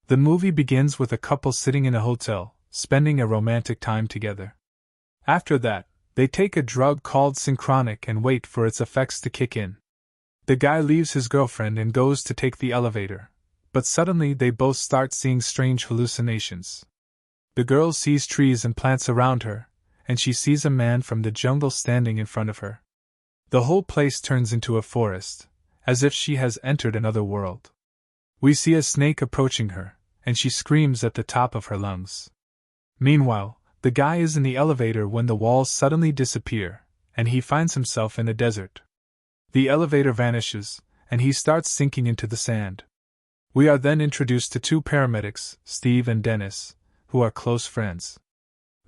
The movie begins with a couple sitting in a hotel, spending a romantic time together. After that, they take a drug called synchronic and wait for its effects to kick in. The guy leaves his girlfriend and goes to take the elevator, but suddenly they both start seeing strange hallucinations. The girl sees trees and plants around her, and she sees a man from the jungle standing in front of her. The whole place turns into a forest, as if she has entered another world. We see a snake approaching her, and she screams at the top of her lungs. Meanwhile, the guy is in the elevator when the walls suddenly disappear, and he finds himself in a desert. The elevator vanishes, and he starts sinking into the sand. We are then introduced to two paramedics, Steve and Dennis, who are close friends.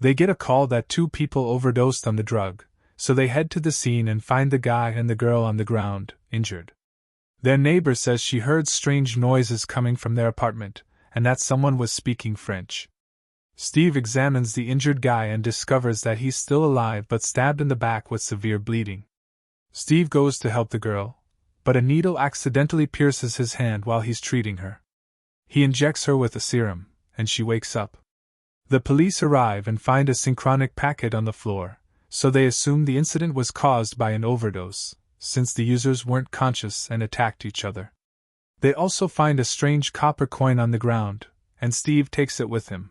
They get a call that two people overdosed on the drug, so they head to the scene and find the guy and the girl on the ground, injured. Their neighbor says she heard strange noises coming from their apartment, and that someone was speaking French. Steve examines the injured guy and discovers that he's still alive but stabbed in the back with severe bleeding. Steve goes to help the girl, but a needle accidentally pierces his hand while he's treating her. He injects her with a serum, and she wakes up. The police arrive and find a synchronic packet on the floor, so they assume the incident was caused by an overdose, since the users weren't conscious and attacked each other. They also find a strange copper coin on the ground, and Steve takes it with him.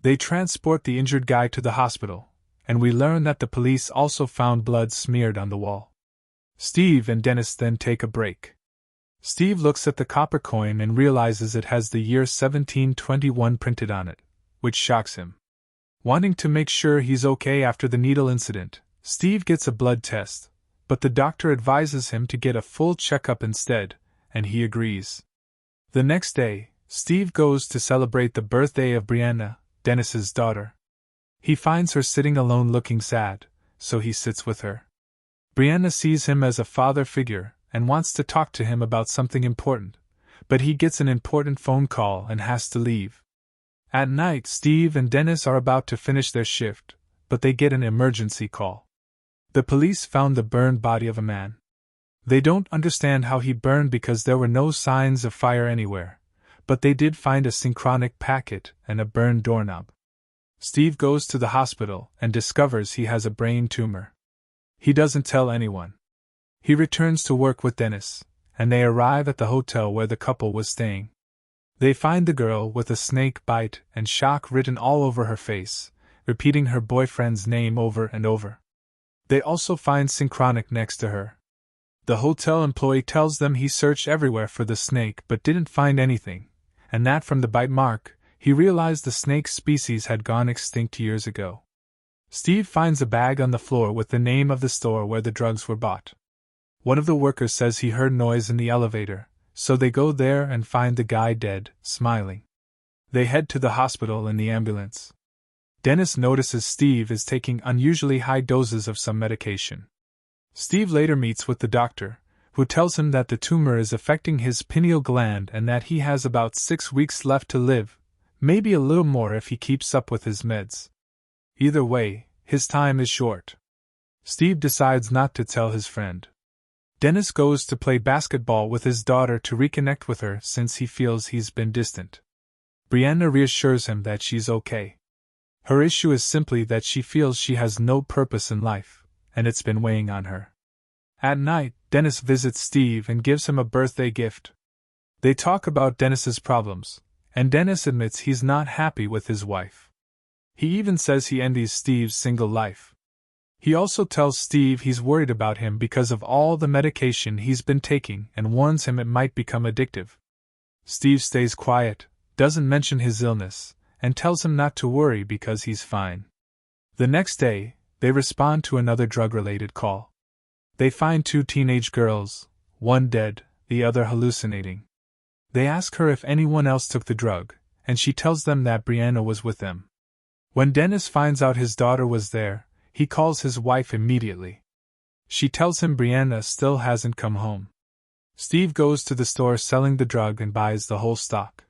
They transport the injured guy to the hospital, and we learn that the police also found blood smeared on the wall. Steve and Dennis then take a break. Steve looks at the copper coin and realizes it has the year 1721 printed on it, which shocks him. Wanting to make sure he's okay after the needle incident, Steve gets a blood test, but the doctor advises him to get a full checkup instead, and he agrees. The next day, Steve goes to celebrate the birthday of Brianna, Dennis's daughter. He finds her sitting alone looking sad, so he sits with her. Brianna sees him as a father figure and wants to talk to him about something important, but he gets an important phone call and has to leave. At night, Steve and Dennis are about to finish their shift, but they get an emergency call. The police found the burned body of a man. They don't understand how he burned because there were no signs of fire anywhere, but they did find a synchronic packet and a burned doorknob. Steve goes to the hospital and discovers he has a brain tumor. He doesn't tell anyone. He returns to work with Dennis, and they arrive at the hotel where the couple was staying. They find the girl with a snake bite and shock written all over her face, repeating her boyfriend's name over and over. They also find synchronic next to her. The hotel employee tells them he searched everywhere for the snake but didn't find anything, and that from the bite mark, he realized the snake species had gone extinct years ago. Steve finds a bag on the floor with the name of the store where the drugs were bought. One of the workers says he heard noise in the elevator, so they go there and find the guy dead, smiling. They head to the hospital in the ambulance. Dennis notices Steve is taking unusually high doses of some medication. Steve later meets with the doctor, who tells him that the tumor is affecting his pineal gland and that he has about 6 weeks left to live, maybe a little more if he keeps up with his meds. Either way, his time is short. Steve decides not to tell his friend. Dennis goes to play basketball with his daughter to reconnect with her since he feels he's been distant. Brianna reassures him that she's okay. Her issue is simply that she feels she has no purpose in life, and it's been weighing on her. At night, Dennis visits Steve and gives him a birthday gift. They talk about Dennis's problems, and Dennis admits he's not happy with his wife. He even says he envies Steve's single life. He also tells Steve he's worried about him because of all the medication he's been taking and warns him it might become addictive. Steve stays quiet, doesn't mention his illness, and tells him not to worry because he's fine. The next day, they respond to another drug-related call. They find 2 teenage girls, one dead, the other hallucinating. They ask her if anyone else took the drug, and she tells them that Brianna was with them. When Dennis finds out his daughter was there, he calls his wife immediately. She tells him Brianna still hasn't come home. Steve goes to the store selling the drug and buys the whole stock.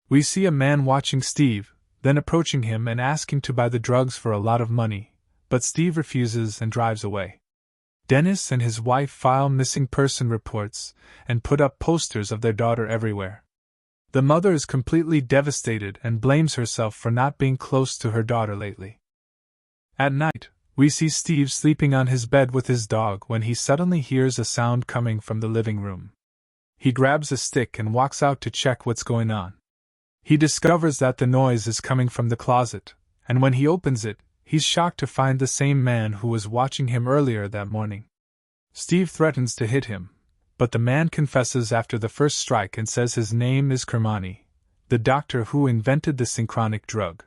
We see a man watching Steve, then approaching him and asking to buy the drugs for a lot of money, but Steve refuses and drives away. Dennis and his wife file missing person reports and put up posters of their daughter everywhere. The mother is completely devastated and blames herself for not being close to her daughter lately. At night, we see Steve sleeping on his bed with his dog when he suddenly hears a sound coming from the living room. He grabs a stick and walks out to check what's going on. He discovers that the noise is coming from the closet, and when he opens it, he's shocked to find the same man who was watching him earlier that morning. Steve threatens to hit him, but the man confesses after the first strike and says his name is Kermani, the doctor who invented the synchronic drug.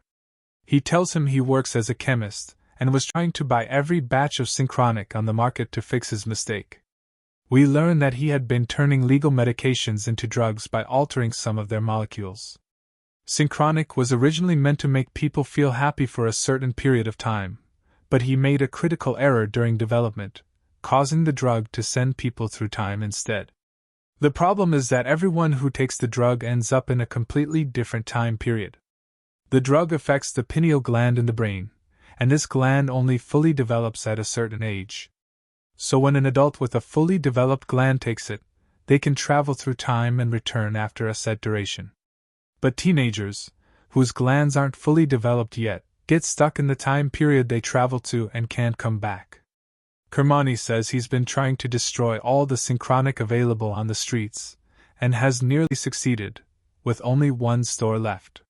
He tells him he works as a chemist and was trying to buy every batch of synchronic on the market to fix his mistake. We learn that he had been turning legal medications into drugs by altering some of their molecules. Synchronic was originally meant to make people feel happy for a certain period of time, but he made a critical error during development, causing the drug to send people through time instead. The problem is that everyone who takes the drug ends up in a completely different time period. The drug affects the pineal gland in the brain, and this gland only fully develops at a certain age. So when an adult with a fully developed gland takes it, they can travel through time and return after a set duration. But teenagers, whose glands aren't fully developed yet, get stuck in the time period they travel to and can't come back. Kermani says he's been trying to destroy all the synchronic available on the streets, and has nearly succeeded, with only one store left.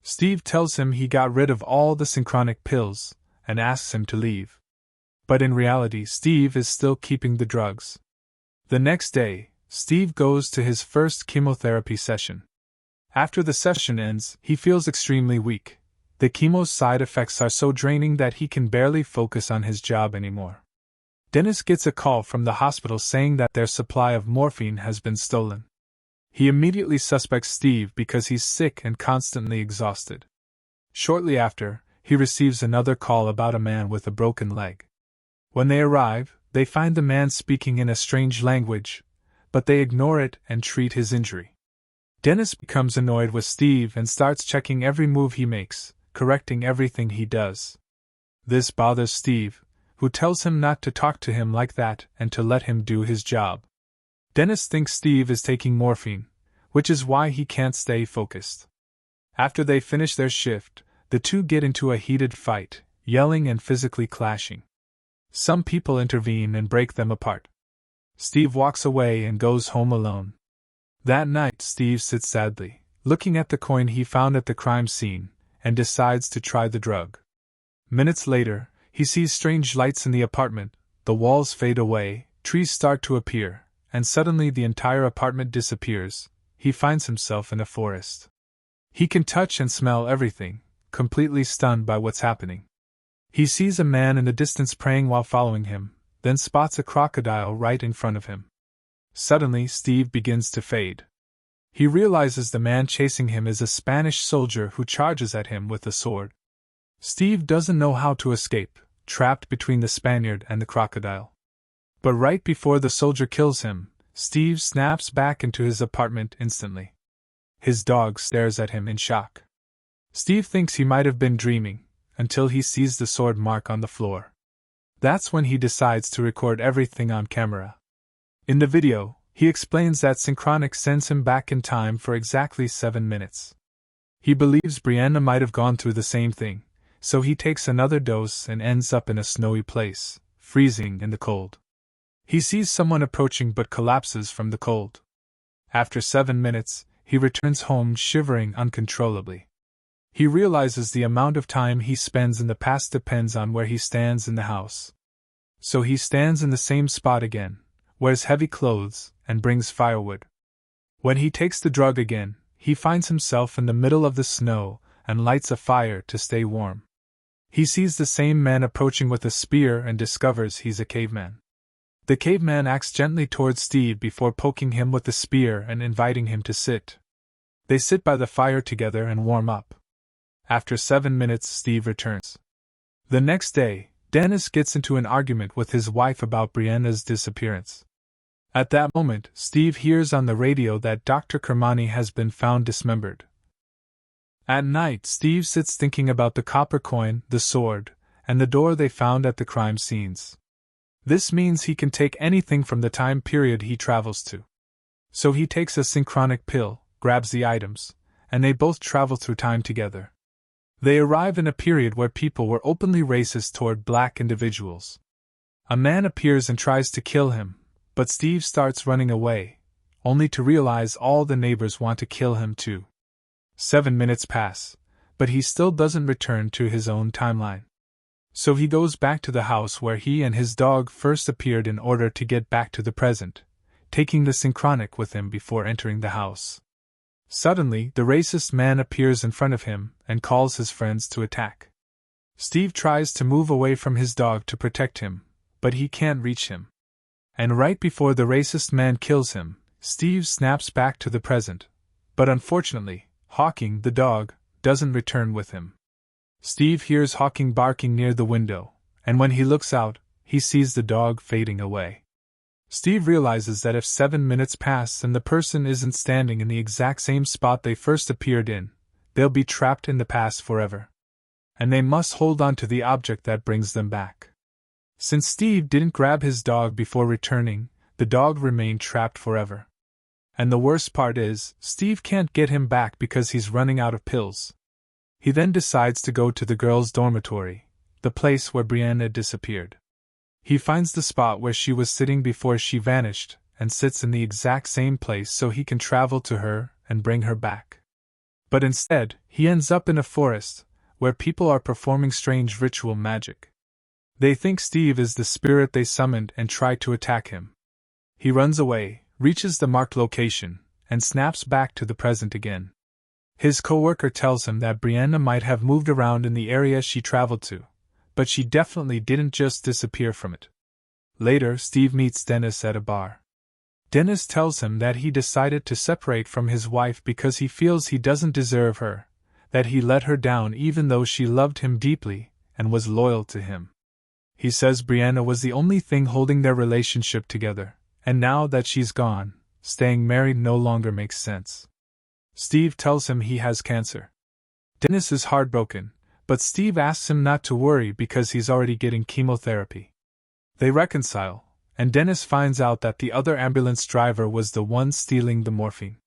Steve tells him he got rid of all the synchronic pills, and asks him to leave. But in reality, Steve is still keeping the drugs. The next day, Steve goes to his first chemotherapy session. After the session ends, he feels extremely weak. The chemo's side effects are so draining that he can barely focus on his job anymore. Dennis gets a call from the hospital saying that their supply of morphine has been stolen. He immediately suspects Steve because he's sick and constantly exhausted. Shortly after, he receives another call about a man with a broken leg. When they arrive, they find the man speaking in a strange language, but they ignore it and treat his injury. Dennis becomes annoyed with Steve and starts checking every move he makes, correcting everything he does. This bothers Steve, who tells him not to talk to him like that and to let him do his job. Dennis thinks Steve is taking morphine, which is why he can't stay focused. After they finish their shift, the two get into a heated fight, yelling and physically clashing. Some people intervene and break them apart. Steve walks away and goes home alone. That night, Steve sits sadly, looking at the coin he found at the crime scene, and decides to try the drug. Minutes later, he sees strange lights in the apartment, the walls fade away, trees start to appear, and suddenly the entire apartment disappears. He finds himself in a forest. He can touch and smell everything, completely stunned by what's happening. He sees a man in the distance praying while following him, then spots a crocodile right in front of him. Suddenly, Steve begins to fade. He realizes the man chasing him is a Spanish soldier who charges at him with a sword. Steve doesn't know how to escape, trapped between the Spaniard and the crocodile. But right before the soldier kills him, Steve snaps back into his apartment instantly. His dog stares at him in shock. Steve thinks he might have been dreaming, until he sees the sword mark on the floor. That's when he decides to record everything on camera. In the video, he explains that Synchronic sends him back in time for exactly 7 minutes. He believes Brianna might have gone through the same thing, so he takes another dose and ends up in a snowy place, freezing in the cold. He sees someone approaching but collapses from the cold. After 7 minutes, he returns home shivering uncontrollably. He realizes the amount of time he spends in the past depends on where he stands in the house. So he stands in the same spot again, wears heavy clothes, and brings firewood. When he takes the drug again, he finds himself in the middle of the snow and lights a fire to stay warm. He sees the same man approaching with a spear and discovers he's a caveman. The caveman acts gently towards Steve before poking him with the spear and inviting him to sit. They sit by the fire together and warm up. After 7 minutes, Steve returns. The next day, Dennis gets into an argument with his wife about Brianna's disappearance. At that moment, Steve hears on the radio that Dr. Kermani has been found dismembered. At night, Steve sits thinking about the copper coin, the sword, and the door they found at the crime scenes. This means he can take anything from the time period he travels to. So he takes a synchronic pill, grabs the items, and they both travel through time together. They arrive in a period where people were openly racist toward black individuals. A man appears and tries to kill him, but Steve starts running away, only to realize all the neighbors want to kill him too. 7 minutes pass, but he still doesn't return to his own timeline. So he goes back to the house where he and his dog first appeared in order to get back to the present, taking the synchronic with him before entering the house. Suddenly, the racist man appears in front of him and calls his friends to attack. Steve tries to move away from his dog to protect him, but he can't reach him. And right before the racist man kills him, Steve snaps back to the present, but unfortunately, Hawking, the dog, doesn't return with him. Steve hears Hawking barking near the window, and when he looks out, he sees the dog fading away. Steve realizes that if 7 minutes pass and the person isn't standing in the exact same spot they first appeared in, they'll be trapped in the past forever. And they must hold on to the object that brings them back. Since Steve didn't grab his dog before returning, the dog remained trapped forever. And the worst part is, Steve can't get him back because he's running out of pills. He then decides to go to the girls' dormitory, the place where Brianna disappeared. He finds the spot where she was sitting before she vanished, and sits in the exact same place so he can travel to her and bring her back. But instead, he ends up in a forest, where people are performing strange ritual magic. They think Steve is the spirit they summoned and try to attack him. He runs away, reaches the marked location, and snaps back to the present again. His coworker tells him that Brianna might have moved around in the area she traveled to, but she definitely didn't just disappear from it. Later, Steve meets Dennis at a bar. Dennis tells him that he decided to separate from his wife because he feels he doesn't deserve her, that he let her down even though she loved him deeply and was loyal to him. He says Brianna was the only thing holding their relationship together, and now that she's gone, staying married no longer makes sense. Steve tells him he has cancer. Dennis is heartbroken, but Steve asks him not to worry because he's already getting chemotherapy. They reconcile, and Dennis finds out that the other ambulance driver was the one stealing the morphine.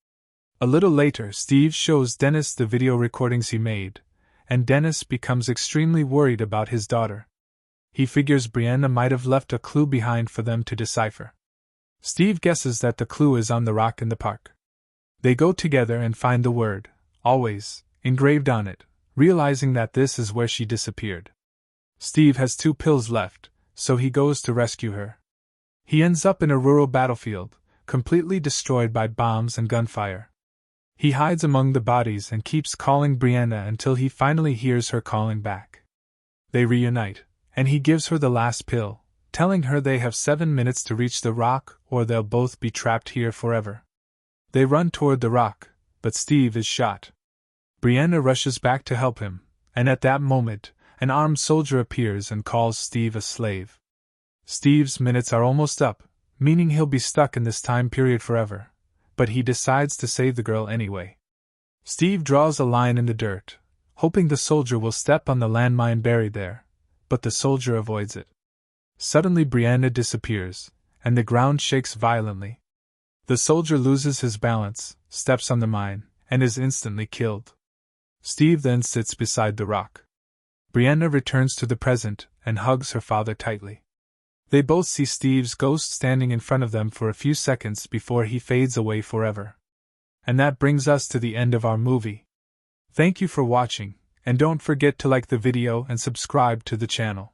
A little later, Steve shows Dennis the video recordings he made, and Dennis becomes extremely worried about his daughter. He figures Brianna might have left a clue behind for them to decipher. Steve guesses that the clue is on the rock in the park. They go together and find the word, always, engraved on it, realizing that this is where she disappeared. Steve has 2 pills left, so he goes to rescue her. He ends up in a rural battlefield, completely destroyed by bombs and gunfire. He hides among the bodies and keeps calling Brianna until he finally hears her calling back. They reunite, and he gives her the last pill, telling her they have 7 minutes to reach the rock or they'll both be trapped here forever. They run toward the rock, but Steve is shot. Brianna rushes back to help him, and at that moment, an armed soldier appears and calls Steve a slave. Steve's minutes are almost up, meaning he'll be stuck in this time period forever, but he decides to save the girl anyway. Steve draws a line in the dirt, hoping the soldier will step on the landmine buried there, but the soldier avoids it. Suddenly Brianna disappears, and the ground shakes violently. The soldier loses his balance, steps on the mine, and is instantly killed. Steve then sits beside the rock. Brianna returns to the present and hugs her father tightly. They both see Steve's ghost standing in front of them for a few seconds before he fades away forever. And that brings us to the end of our movie. Thank you for watching, and don't forget to like the video and subscribe to the channel.